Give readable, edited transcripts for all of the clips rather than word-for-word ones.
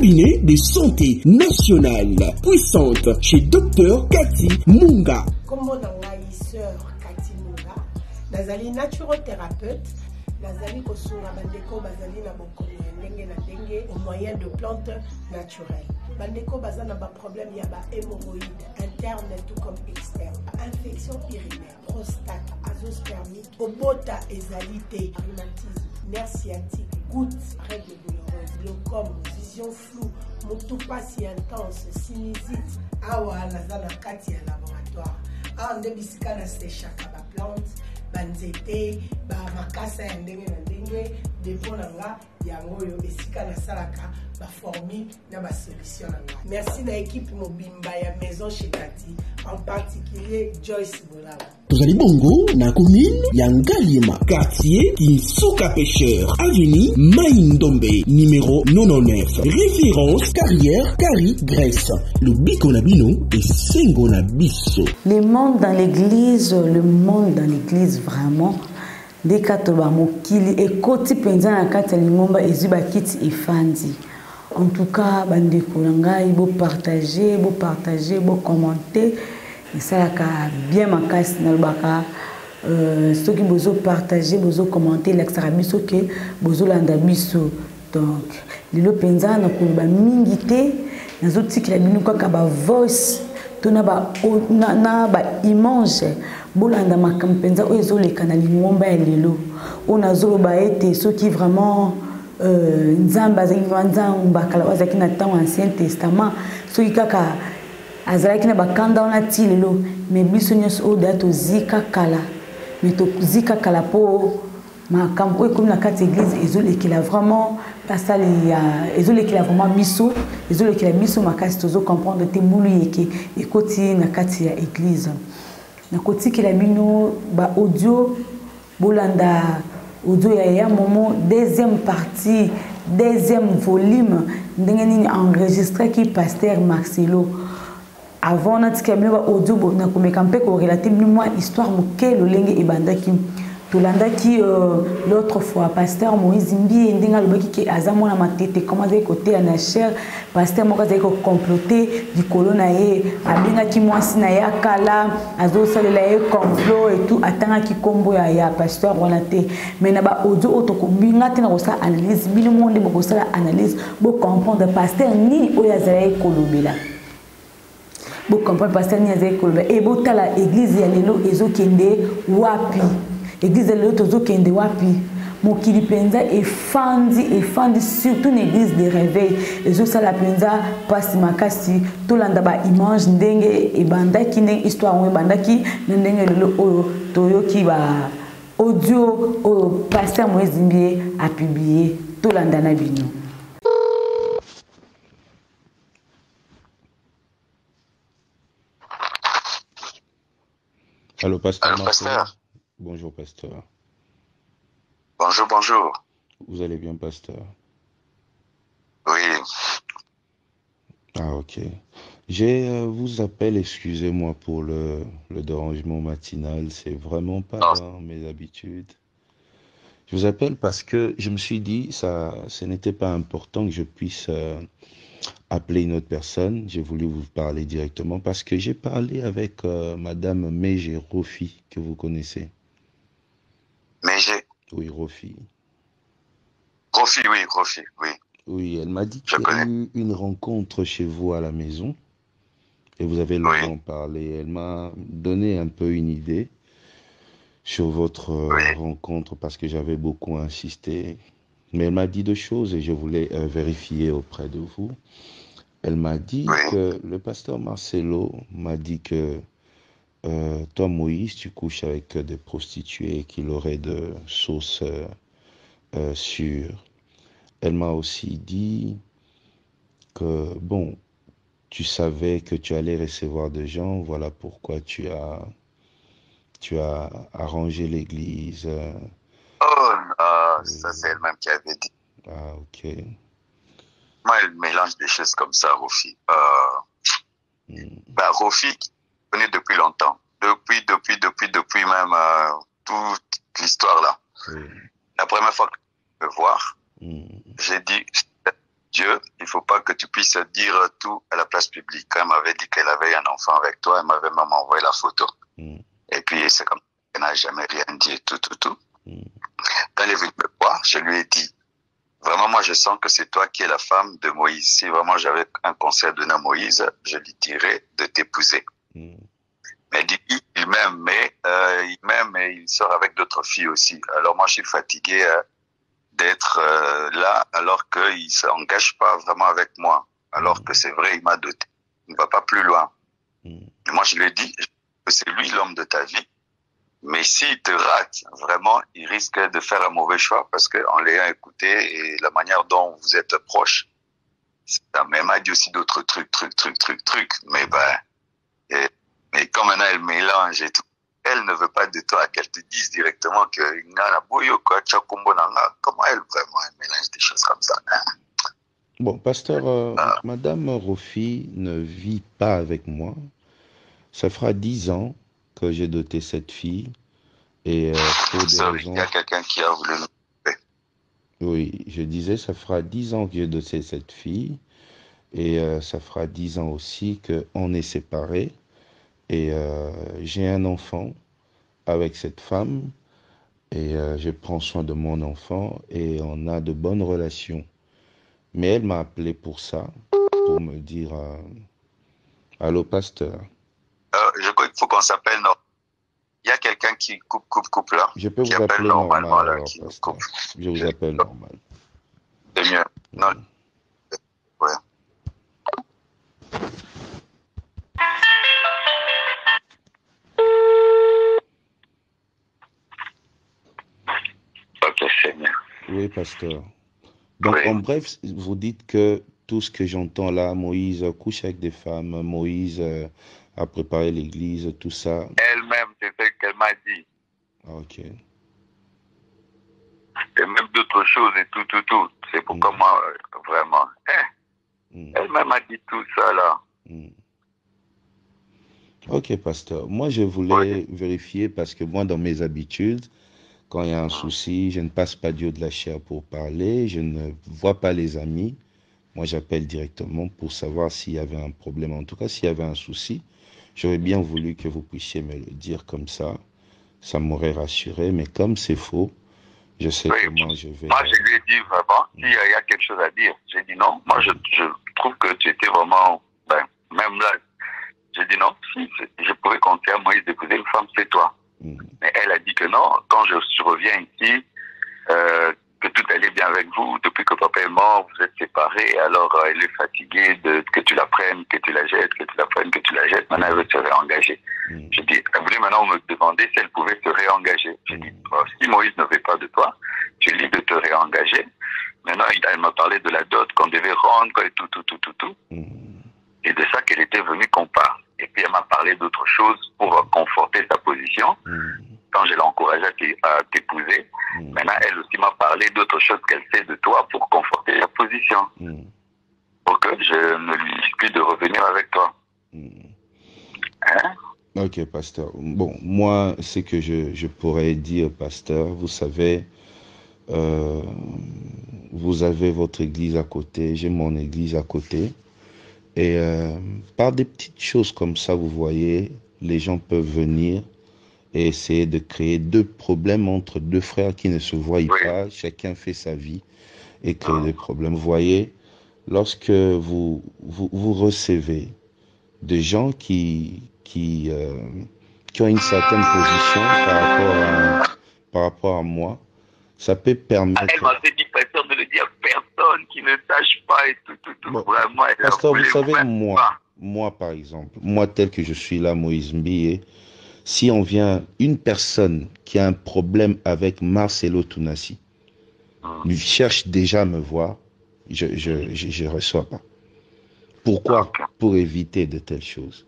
cabinet de santé nationale puissante chez Dr Cathy Munga. Comme sœur Cathy Munga, nazali naturothérapeute, nazali kosunga bandeko bazali na bokono ndenge na ndenge au moyen de plantes naturelles. Bandeko bazana ba problème ya ba hémorroïdes interne tout comme externe, infection urinaire, prostate, azoospermie, obota ezalité, rhumatisme, nerf sciatique, gouttes, règles douloureuses, glaucome, vision floue, motopathie intense, sinusite. Awa nazana kati ya laboratoire. Awa nde bisika na séchaka ba plante, banzete, ba makasa ya ndenge na ndenge, depo nanga yango yo esika na salaka ba formule na ba solution nanga. Merci na équipe mobimba ya maison chez Cathy, en particulier Joyce Bolala. Tozali bongo na commune ya Ngalima, quartier Kinsuka Pêcheur, avenue Maïndombe, numéro 99. Référence carrière Kari Grèce. Le biko na bino et sengo na biso. Le monde dans l'église vraiment des katoba mokili et koti penza na kati lingomba eziba kiti efandi. En tout cas, bandeko ngai bo partager, bo commenter. Et ça là bien makasi na lobaka ceux qui bozo partager, bozo commenter l'extra biso que bozo landa biso. Donc lilo penza na koloba mingi te nazo tikila binu kaka ba voice tona ba image bolanda makampenza oyo le kanali ngomba ya lelo ona zoloba ete ceux qui vraiment nzamba nzamba kala wazaki na temps ancien testament ceux qui kaka azalaki na bakanda ona ti lelo mais biso nyonso oyo dato zika kala mais to zika kala po makambo oyo comme na kati église ezolekela vraiment pasali ya ezolekela vraiment biso makasi tozo comprendre te mbulu yeke ekoti na kati ya église na koti kila bino ba audio bolanda audio ya momo deuxième partie deuxième volume ndenge nini enregistré ki pasteur Marcelo avant na tikabino ba audio na komeka mpe ko relater moi histoire moke lolenge ebandaki tolandaki l'autre fois pasteur Moïse Mbi ndenga lobaki ke azamona matete comment dire côté na cher pasteur moko azali ko comploter du colonna ye abengaki mwasi na ya kala azosalela ye complot et tout atangaki kombo ya pasteur relaté mais na ba audio otokobinga te na kosa analyse bino monde bokosala analyse bo comprendre pasteur ni oyo azali kolobela bo comprendre pasteur ni azali kolobela et bo tala église ya lelo ezokende wapi église de l'autre kende wapi mokili penza efandi surtout une église de réveil ezo sala penza pasi makasi tolanda ba image ndenge ebandaki ne histoire o ebandaki ndenge lelo oyo toyoki ba audio o pasteur Moïse Mbie a publié tolanda na bino. Allô pasteur. Bonjour, pasteur. Bonjour. Vous allez bien, pasteur? Oui. Ah, ok. Je vous appelle, excusez-moi pour le dérangement matinal, c'est vraiment pas dans mes habitudes. Je vous appelle parce que je me suis dit, ce n'était pas important que je puisse appeler une autre personne. J'ai voulu vous parler directement parce que j'ai parlé avec Madame Meje Rofi, que vous connaissez. Oui, Rofi. Rofi, oui. Oui, elle m'a dit qu'il y a eu une rencontre chez vous à la maison et vous avez longuement parlé. Elle m'a donné un peu une idée sur votre rencontre parce que j'avais beaucoup insisté. Mais elle m'a dit deux choses et je voulais vérifier auprès de vous. Elle m'a dit que le pasteur Marcelo m'a dit que toi, Moïse, tu couches avec des prostituées, qu'il aurait de sources sûres. Elle m'a aussi dit que, bon, tu savais que tu allais recevoir des gens, voilà pourquoi tu as arrangé l'église. Oh non, ça c'est elle-même qui avait dit. Ah, ok. Moi, elle mélange des choses comme ça, Rofi. Rofi, je connais depuis longtemps. Depuis même toute l'histoire là. La première fois que je me voir, j'ai dit, Dieu, il ne faut pas que tu puisses dire tout à la place publique. Quand elle m'avait dit qu'elle avait un enfant avec toi, elle m'avait même envoyé la photo. Et puis, c'est comme elle n'a jamais rien dit, tout. Quand elle est venue me voir, je lui ai dit, vraiment, moi, je sens que c'est toi qui es la femme de Moïse. Si vraiment j'avais un conseil à donner à Moïse, je lui dirais de t'épouser. Mais il dit, il m'aime, mais il m'aime et il sort avec d'autres filles aussi. Alors moi, je suis fatigué d'être là alors qu'il ne s'engage pas vraiment avec moi. Alors que c'est vrai, il m'a doté. Il ne va pas plus loin. Et moi, je lui ai dit que c'est lui l'homme de ta vie. Mais s'il te rate, vraiment, il risque de faire un mauvais choix parce qu'en l'ayant écouté et la manière dont vous êtes proche, mais elle m'a dit aussi d'autres trucs. Mais mais comme maintenant elle mélange et tout, elle ne veut pas de toi, qu'elle te dise directement que comment elle vraiment elle mélange des choses comme ça. Hein? Bon, pasteur, Madame Rofi ne vit pas avec moi. Ça fera 10 ans que j'ai doté cette fille. Et pour des raisons... Il y a quelqu'un qui a voulu nous... Oui, je disais, ça fera 10 ans que j'ai doté cette fille. Et ça fera 10 ans aussi qu'on est séparés. Et j'ai un enfant avec cette femme. Et je prends soin de mon enfant. Et on a de bonnes relations. Mais elle m'a appelé pour ça. Pour me dire... Allô, pasteur. Je crois qu'il faut qu'on s'appelle... Il y a quelqu'un qui coupe là. Je peux vous appeler normalement là, alors, pasteur. Je vous appelle normal. C'est mieux. Non. Ouais. Ok, c'est mieux. Oui, pasteur. Donc, en bref, vous dites que tout ce que j'entends là, Moïse couche avec des femmes, Moïse a préparé l'église, tout ça. Elle-même, c'est ce qu'elle m'a dit. Ok. Et même d'autres choses et tout. C'est pourquoi moi, vraiment. Elle-même a dit tout ça là. Ok, pasteur. Moi, je voulais vérifier parce que moi, dans mes habitudes, quand il y a un souci, je ne passe pas Dieu de la chair pour parler, je ne vois pas les amis. Moi, j'appelle directement pour savoir s'il y avait un problème. En tout cas, s'il y avait un souci, j'aurais bien voulu que vous puissiez me le dire comme ça. Ça m'aurait rassuré. Mais comme c'est faux, je sais comment je vais... Moi, je lui ai dit vraiment, s'il y a quelque chose à dire. J'ai dit non. Moi, je trouve que tu étais vraiment... même là, j'ai dit non. Si je pouvais compter à Moïse d'épouser une femme, c'est toi. Mais elle a dit que non. Quand je reviens ici, que tout allait bien avec vous, depuis que papa est mort, vous êtes séparés, alors elle est fatiguée que tu la prennes, que tu la jettes, que tu la prennes, que tu la jettes, maintenant elle veut se réengager. Je dis, elle voulait maintenant me demander si elle pouvait se réengager. Je dis, si Moïse ne veut pas de toi, tu lui dis de te réengager. Maintenant, elle m'a parlé de la dot qu'on devait rendre, et tout. Et de ça qu'elle était venue qu'on parle. Et puis elle m'a parlé d'autres choses pour conforter sa position. Quand je l'ai encouragée à t'épouser, maintenant elle aussi m'a parlé d'autres choses qu'elle sait de toi pour conforter sa position. Pour que je ne lui dise plus de revenir avec toi. Hein? Ok, pasteur. Bon, moi, ce que je pourrais dire, pasteur, vous savez, vous avez votre église à côté, j'ai mon église à côté. Et par des petites choses comme ça, vous voyez, les gens peuvent venir et essayer de créer deux problèmes entre deux frères qui ne se voient pas. Chacun fait sa vie et crée des problèmes. Vous voyez, lorsque vous recevez des gens qui ont une certaine position par rapport à moi, ça peut permettre... Elle m'avait dit, pasteur, de le dire à personne qui ne sache pas et tout. Bon, vraiment, pasteur, vous savez, moi, par exemple, moi tel que je suis là, Moïse Mbié, si on vient, une personne qui a un problème avec Marcelo Tounassi, lui cherche déjà à me voir, je reçois pas. Pourquoi? Pour éviter de telles choses.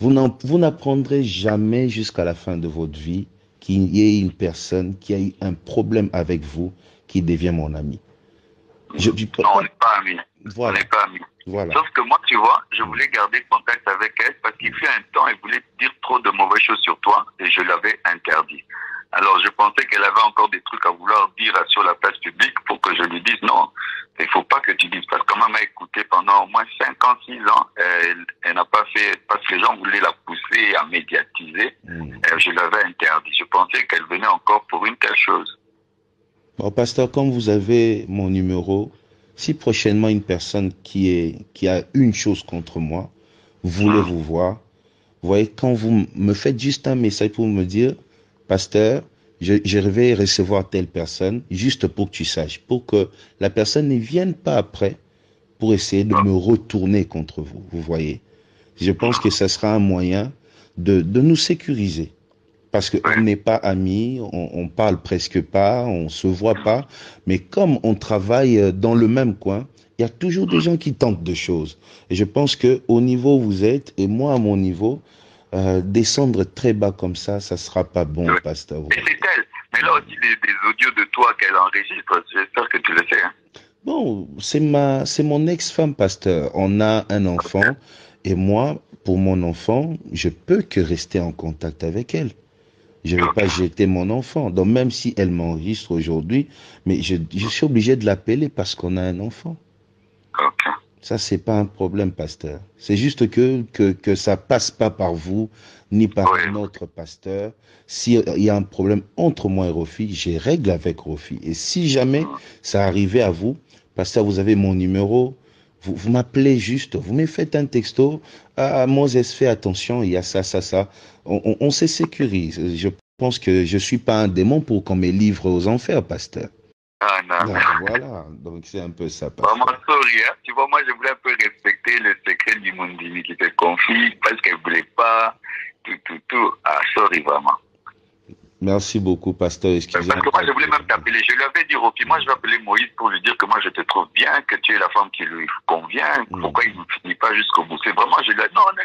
Vous n'apprendrez jamais jusqu'à la fin de votre vie qu'il y ait une personne qui a eu un problème avec vous qui devient mon ami. Non, on n'est pas amis. Voilà. On n'est pas amis. Voilà. Sauf que moi, tu vois, je voulais garder contact avec elle parce qu'il fut un temps, elle voulait dire trop de mauvaises choses sur toi et je l'avais interdit. Alors, je pensais qu'elle avait encore des trucs à vouloir dire sur la place publique pour que je lui dise non. Il ne faut pas que tu dises, parce que maman m'a écouté pendant au moins 5 ans, 6 ans, elle n'a pas fait, parce que les gens voulaient la pousser à médiatiser, je l'avais interdit. Je pensais qu'elle venait encore pour une telle chose. Bon, pasteur, comme vous avez mon numéro, si prochainement une personne qui a une chose contre moi voulait vous voir, vous voyez, quand vous me faites juste un message pour me dire, pasteur, je vais recevoir telle personne, juste pour que tu saches, pour que la personne ne vienne pas après pour essayer de me retourner contre vous, vous voyez. Je pense que ce sera un moyen de nous sécuriser. Parce qu'on n'est pas amis, on parle presque pas, on se voit pas, mais comme on travaille dans le même coin, il y a toujours des gens qui tentent de choses. Et je pense que au niveau où vous êtes, et moi à mon niveau, descendre très bas comme ça sera pas bon, pasteur. Et c'est elle. Mais là aussi des audios de toi qu'elle enregistre, j'espère que tu le sais. Hein. Bon, c'est mon ex-femme, pasteur. On a un enfant, et moi, pour mon enfant, je peux que rester en contact avec elle. Je ne vais pas jeter mon enfant. Donc même si elle m'enregistre aujourd'hui, mais je suis obligé de l'appeler parce qu'on a un enfant. Ça, c'est pas un problème, pasteur. C'est juste que ça passe pas par vous, ni par un autre pasteur. S'il y a un problème entre moi et Rofi, j'ai règle avec Rofi. Et si jamais ça arrivait à vous, pasteur, vous avez mon numéro, vous m'appelez juste, vous me faites un texto. Ah, Moses, fais attention, il y a ça, ça, ça. On se sécurise. Je pense que je suis pas un démon pour qu'on me livre aux enfers, pasteur. Ah non. Voilà, donc c'est un peu ça, pasteur. Vraiment, sorry, hein. Tu vois, moi, je voulais un peu respecter le secret du Mundimi qui te confie parce qu'elle voulait pas tout. Ah, sorry, vraiment. Merci beaucoup, pasteur. Excusez-moi. Parce que moi, je voulais même t'appeler. Je lui avais dit, Ropi, moi, je vais appeler Moïse pour lui dire que moi, je te trouve bien, que tu es la femme qui lui convient. Pourquoi il ne finit pas jusqu'au bout? C'est vraiment, je lui ai dit, non, ne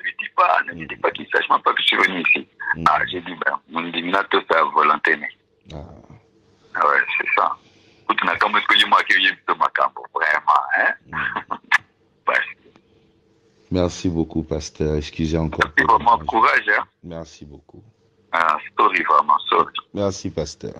lui dis pas qu'il sache même pas que je suis venu ici. Ah, j'ai dit, ben, Mundimi n'a tout à volonté. Ah ouais, c'est ça. Vraiment, hein? Merci beaucoup, pasteur. Excusez encore. Merci vraiment, courage, hein? Merci beaucoup. Ah, sorry, vraiment, sorry. Merci, pasteur.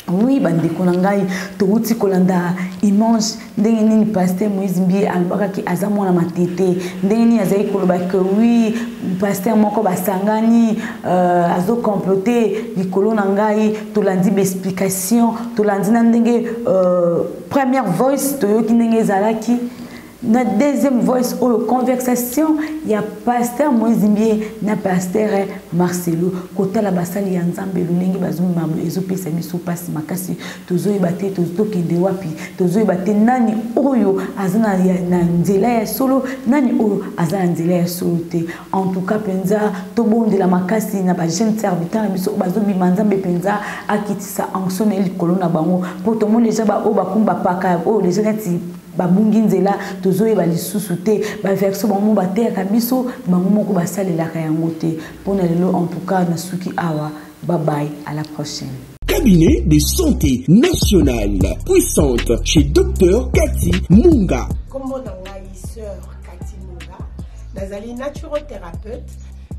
Oui, bandeko na ngai touti kolanda image ndenge nini pasteur Moïse Mbie alobaka ki aza mwana matete ndenge nini azali koloba que oui pasteur moko basangani azo comploter likolo na ngai tolandi ba explication tolandi na ndenge première voice toyoki ndenge ezalaki na deuxième voice ou conversation il y a pasteur Moïse Mbie na pasteur Marcelo kota la basali ya nzambe lunenge bazumi mamu ezopesa biso pasi makasi tozoyeba te tozokende wapi tozoyeba te nani oyo azana na nzela ya solo nani oyo azana nzela ya solo te en tout cas penza tobondela makasi na ba jeune serviteur biso bazobi nzambe penza akitisa angsone likolo na bango po tomo leja ba o bakumba paka o leja neti babungi nzela tozoyeba lisusu te ba verso bango bateka biso bango moko basalelaka yango te pona lelo en tout cas na suki awa bye bye à la prochaine. Cabinet de santé nationale puissante chez Dr Cathy Munga. Kombo na ngai sœur Cathy Munga nazali naturothérapeute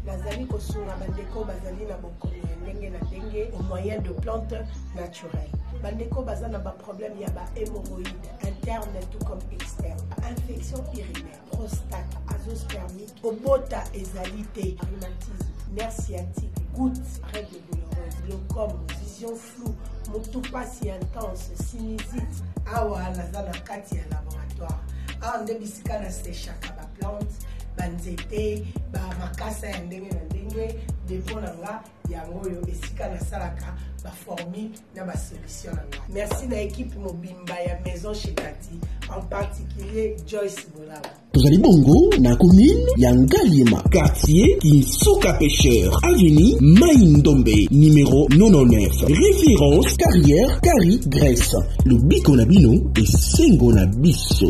nazali kosunga bandeko bazali na bokono ndenge na ndenge au moyen de plantes naturelles. Bandeko baza na ba problème ya ba hémorroïdes interne tout comme externe, infection urinaire, prostate, azoospermie, obota ezalité, rhumatisme, nerf sciatique, gouttes, règles douloureuses, glaucome, vision floue, motopathie intense, sinusite. Awa naza na kati ya laboratoire. Awa nde bisika na séchaka ba plante banzete ba makasa ya ndenge na ndenge depo na nga yango oyo esika nasalaka baformi na basolution na nga. Merci na équipe mobimba ya maison chez Cathy, en particulier Joyce Bolaba. Tozali bongo na commune ya Ngaliema, quartier Kinsuka Pêcheur, avenue Maïndombe, numéro 99. Référence carrière Kari Grèce. Le biko na bino et sengo na biso.